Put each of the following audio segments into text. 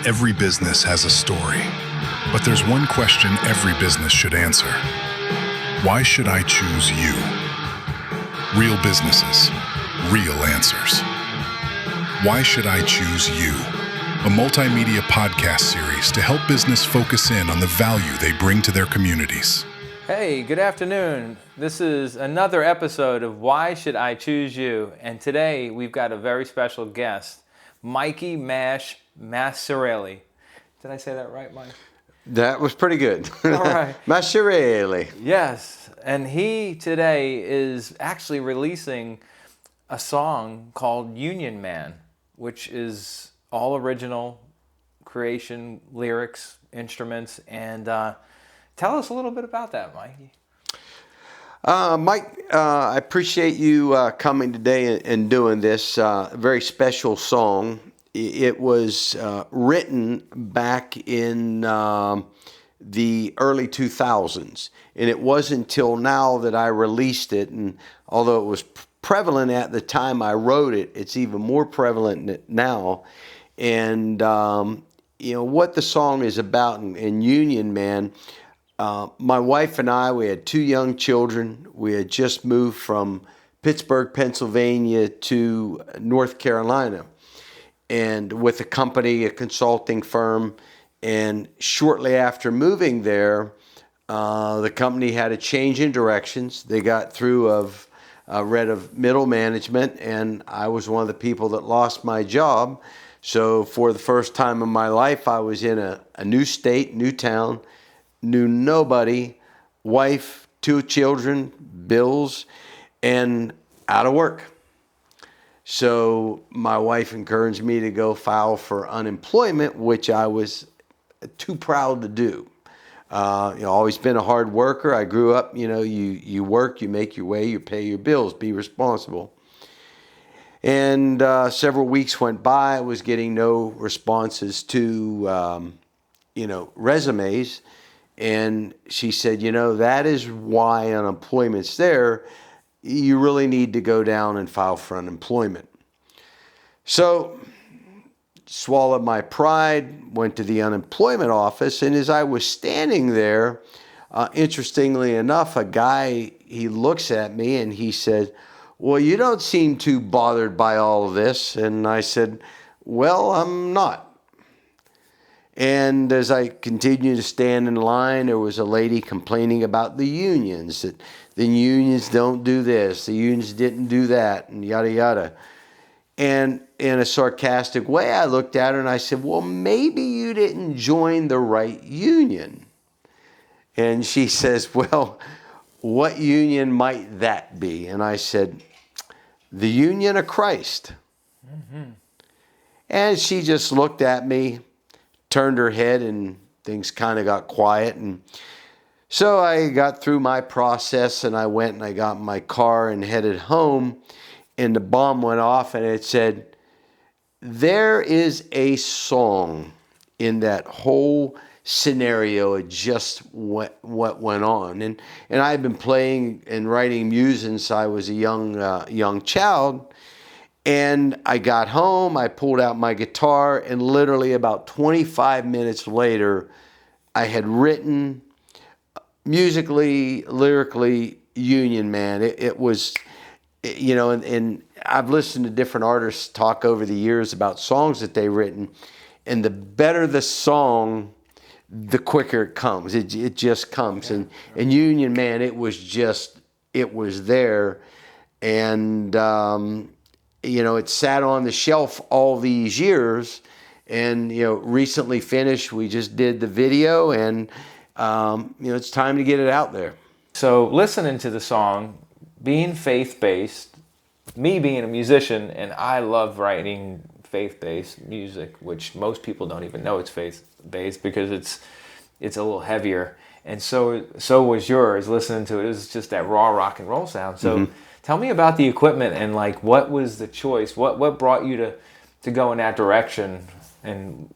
Every business has a story, but there's one question every business should answer. Why should I choose you? Real businesses, real answers. Why should I choose you? A multimedia podcast series to help business focus in on the value they bring to their communities. Hey, good afternoon. This is another episode of Why Should I Choose You? And today we've got a very special guest, Mikey Masciarelli. Did I say that right, Mike? That was pretty good. All right. Masciarelli. Yes, and he today is actually releasing a song called Union Man, which is all original creation, lyrics, instruments, and tell us a little bit about that, Mikey. Mike, I appreciate you coming today and doing this very special song. It was written back in the early 2000s, and it wasn't until now that I released it. And although it was prevalent at the time I wrote it, it's even more prevalent now. And what the song is about in Union Man. My wife and I, we had 2 young children. We had just moved from Pittsburgh, Pennsylvania to North Carolina, and with a company, a consulting firm. And shortly after moving there, the company had a change in directions. They got through rid of middle management, and I was one of the people that lost my job. So for the first time in my life, I was in a new state, new town, knew nobody, wife, 2 children, bills, and out of work. So my wife encouraged me to go file for unemployment, which I was too proud to do. Always been a hard worker. I grew up, you work, you make your way, you pay your bills, be responsible. And several weeks went by. I was getting no responses to, resumes. And she said, that is why unemployment's there. You really need to go down and file for unemployment. So, swallowed my pride, went to the unemployment office, and as I was standing there, interestingly enough, a guy, he looks at me and he said, "Well, you don't seem too bothered by all of this." And I said, "Well, I'm not." And as I continued to stand in line, there was a lady complaining about the unions, that the unions don't do this, the unions didn't do that, and yada, yada. And in a sarcastic way, I looked at her and I said, "Well, maybe you didn't join the right union." And she says, "Well, what union might that be?" And I said, "The Union of Christ." Mm-hmm. And she just looked at me, turned her head, and things kind of got quiet. And so I got through my process, and I went and I got in my car and headed home, and the bomb went off, and it said, "There is a song in that whole scenario." It just what went on. And I've been playing and writing music since I was a young child. And I got home, I pulled out my guitar, and literally about 25 minutes later, I had written musically, lyrically, Union Man. It was, and I've listened to different artists talk over the years about songs that they've written, and the better the song, the quicker it comes. It just comes. And Union Man, it was there. And, it sat on the shelf all these years, and recently finished. We just did the video, and it's time to get it out there. So listening to the song, being faith-based, me being a musician, and I love writing faith-based music, which most people don't even know it's faith-based because it's a little heavier. And so was yours. Listening to it, it was just that raw rock and roll sound. So. Mm-hmm. Tell me about the equipment and what was the choice? What brought you to go in that direction, and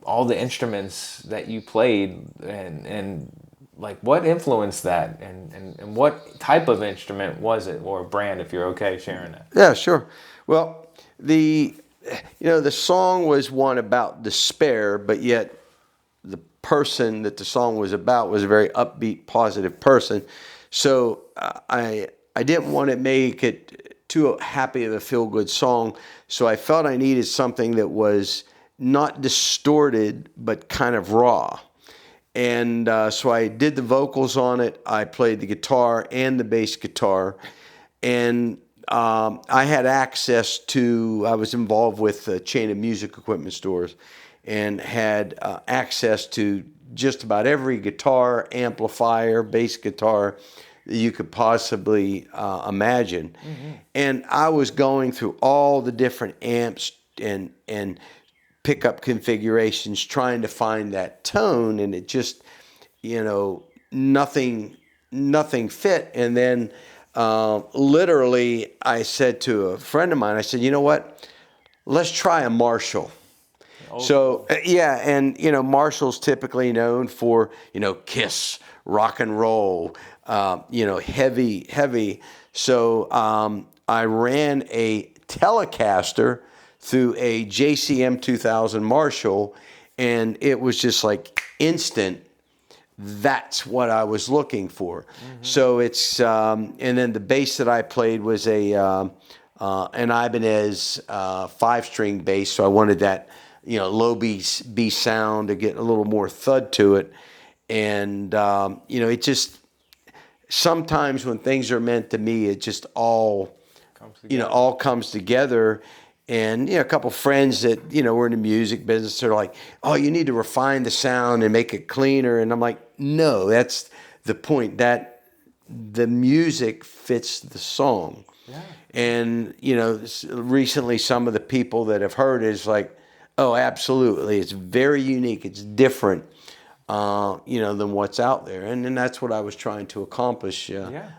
all the instruments that you played, and what influenced that, and what type of instrument was it, or brand, if you're okay sharing that? Yeah, sure. Well, the the song was one about despair, but yet the person that the song was about was a very upbeat, positive person. So I didn't want to make it too happy of a feel-good song. So I felt I needed something that was not distorted, but kind of raw. And so I did the vocals on it. I played the guitar and the bass guitar. And I had access to, I was involved with a chain of music equipment stores and had access to just about every guitar, amplifier, bass guitar that you could possibly imagine. Mm-hmm. And I was going through all the different amps and pickup configurations trying to find that tone, and it just, nothing fit. And then literally I said to a friend of mine, I said, you know what, let's try a Marshall. So yeah, and Marshall's typically known for Kiss, rock and roll, heavy. So I ran a Telecaster through a JCM 2000 Marshall, and it was just like instant. That's what I was looking for. Mm-hmm. So it's and then the bass that I played was an Ibanez 5-string bass. So I wanted that low B sound to get a little more thud to it. And it just, sometimes when things are meant to me, it just all comes together. And a couple friends that were in the music business are like, "Oh, you need to refine the sound and make it cleaner." And I'm like, "No, that's the point. That the music fits the song." Yeah. And recently, some of the people that have heard it is like, "Oh, absolutely, it's very unique. It's different, than what's out there." And that's what I was trying to accomplish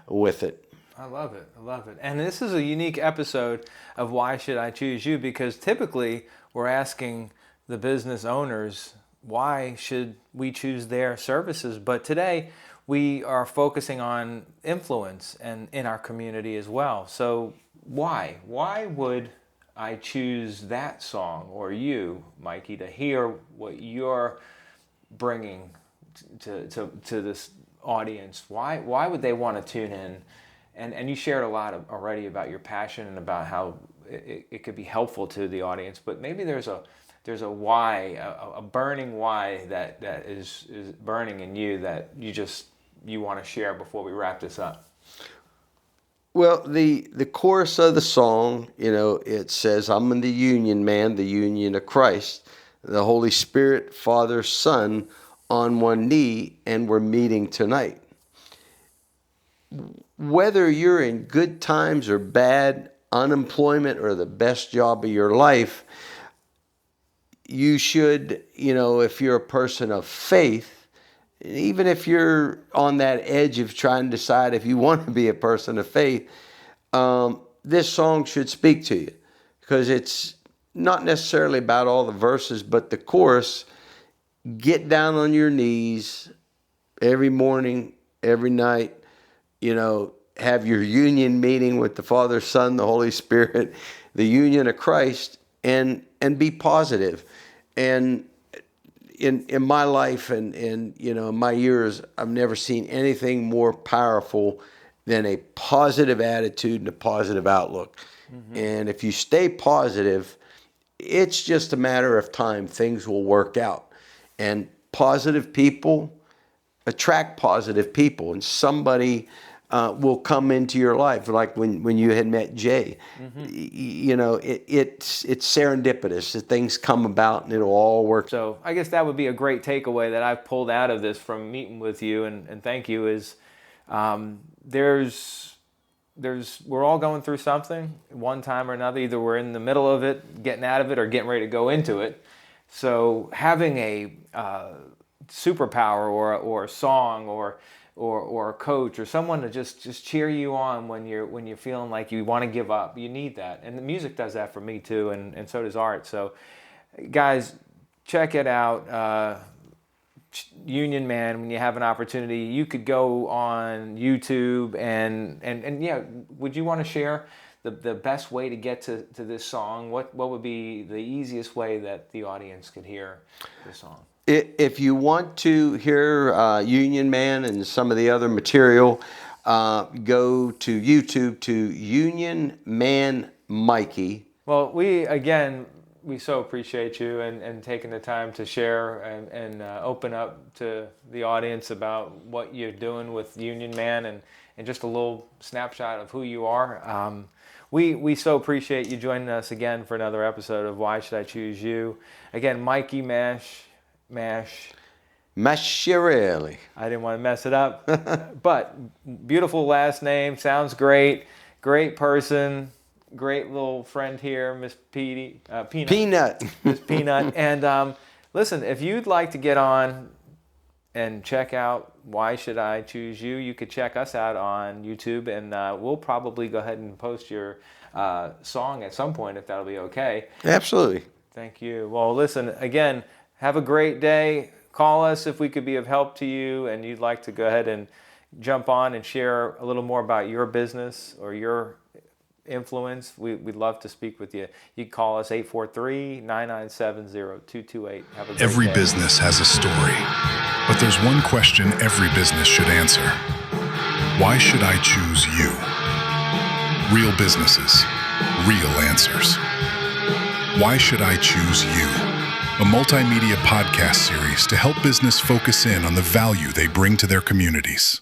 with it. I love it. I love it. And this is a unique episode of Why Should I Choose You? Because typically we're asking the business owners, why should we choose their services? But today we are focusing on influence and in our community as well. So why? Why would I choose that song, or you, Mikey, to hear what you're bringing to this audience? Why would they want to tune in? And you shared a lot already about your passion and about how it could be helpful to the audience. But maybe there's a why, a burning why that is burning in you that you want to share before we wrap this up. Well, the chorus of the song, it says, "I'm in the union, man, the union of Christ, the Holy Spirit, Father, Son, on one knee, and we're meeting tonight." Whether you're in good times or bad, unemployment or the best job of your life, you should, if you're a person of faith, even if you're on that edge of trying to decide if you want to be a person of faith, this song should speak to you, because it's not necessarily about all the verses, but the chorus. Get down on your knees every morning, every night, have your union meeting with the Father, Son, the Holy Spirit, the union of Christ, and be positive. And in my life and in my years, I've never seen anything more powerful than a positive attitude and a positive outlook. Mm-hmm. And if you stay positive, it's just a matter of time. Things will work out. And positive people attract positive people, and somebody will come into your life, like when you had met Jay. Mm-hmm. It's serendipitous. Things come about, and it'll all work. So I guess that would be a great takeaway that I've pulled out of this from meeting with you, and thank you, is we're all going through something one time or another. Either we're in the middle of it, getting out of it, or getting ready to go into it. So having a superpower or a song or a coach or someone to just cheer you on when you're feeling like you want to give up, you need that. And the music does that for me too, and so does art. So guys, check it out. Union Man, when you have an opportunity, you could go on YouTube and yeah, would you want to share the best way to get to this song? What would be the easiest way that the audience could hear this song? If you want to hear Union Man and some of the other material, go to YouTube to Union Man Mikey. Well, we so appreciate you and taking the time to share and open up to the audience about what you're doing with Union Man and just a little snapshot of who you are. We so appreciate you joining us again for another episode of Why Should I Choose You? Again, Mikey Masciarelli. I didn't want to mess it up, but beautiful last name, sounds great, great person, great little friend here, Miss Peanut. Miss Peanut. And listen, if you'd like to get on and check out Why Should I Choose You, you could check us out on YouTube, and we'll probably go ahead and post your song at some point if that'll be okay. Absolutely. Thank you. Well, listen, again, have a great day. Call us if we could be of help to you and you'd like to go ahead and jump on and share a little more about your business or your influence. We'd love to speak with you. You can call us 843-997-0228. Have a great Every day. business has a story, but there's one question every business should answer. Why should I choose you? Real businesses, real answers. Why should I choose you? A multimedia podcast series to help business focus in on the value they bring to their communities.